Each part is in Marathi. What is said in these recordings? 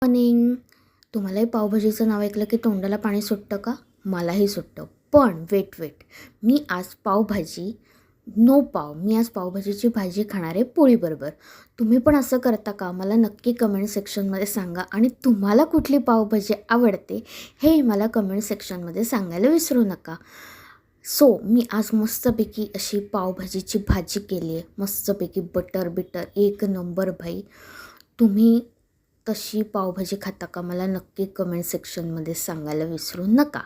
मॉर्निंग. तुम्हालाही पावभाजीचं नाव ऐकलं की तोंडाला पाणी सुटतं का? मलाही सुटतं. पण वेट मी आज पावभाजी नो पाव मी आज पावभाजीची भाजी खाणार आहे पोळीबरोबर. तुम्ही पण असं करता का? मला नक्की कमेंट सेक्शनमध्ये सांगा आणि तुम्हाला कुठली पावभाजी आवडते हे मला कमेंट सेक्शनमध्ये सांगायला विसरू नका. मी आज मस्तपैकी अशी पावभाजीची भाजी केली आहे. मस्तपैकी बटर एक नंबर भाई. तुम्ही तशी पावभाजी खाता का? मला नक्की कमेंट सेक्शनमध्ये सांगायला विसरू नका.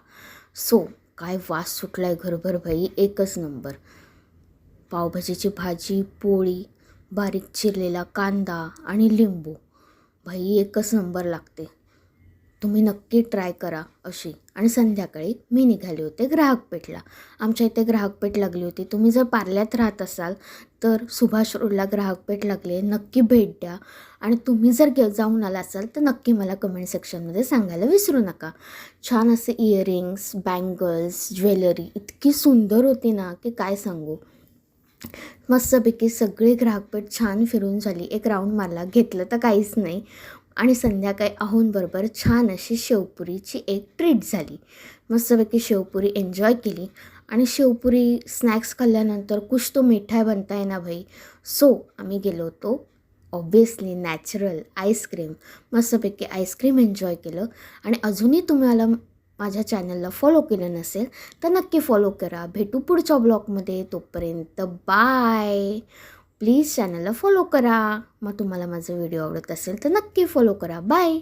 काय वास सुटला आहे घरभर भाई, एकच नंबर. पावभाजीची भाजी, पोळी, बारीक चिरलेला कांदा आणि लिंबू भाई एकच नंबर लागते. तुम्ही नक्की ट्राय करा अशी. आणि संध्याकाळी मी निघाले होते ग्राहकपेठला. आमच्या इथे ग्राहकपेठ लागली होती. तुम्ही जर पार्ल्यात राहत असाल तर सुभाष रोडला ग्राहकपेठ लागली आहे, नक्की भेट द्या. आणि तुम्ही जर जाऊन आला असाल तर नक्की मला कमेंट सेक्शनमध्ये सांगायला विसरू नका. छान असे इयरिंग्स, बँगल्स, ज्वेलरी इतकी सुंदर होती ना की काय सांगू. मस्तपैकी सगळे ग्राहकपेठ छान फिरून झाली. एक राऊंड मारला, घेतलं तर काहीच नाही. आणि संध्याकाळी अहोंबरोबर छान अशी शेवपुरीची एक ट्रीट झाली. मस्तपैकी शेवपुरी एन्जॉय केली. आणि शेवपुरी स्नॅक्स खाल्ल्यानंतर कुछ तो मिठाई बनता है ना भाई. आम्ही गेलो होतो ऑब्वियसली नॅचरल आईस्क्रीम. मस्तपैकी आईस्क्रीम एन्जॉय केलं. आणि अजूनही तुम्हाला माझ्या चॅनलला फॉलो केलं नसेल तर नक्की फॉलो करा. भेटू पुढच्या ब्लॉगमध्ये. तोपर्यंत बाय. प्लीज चॅनलला फॉलो करा. मग तुम्हाला माझा व्हिडिओ आवडत असेल तर नक्की फॉलो करा. बाय.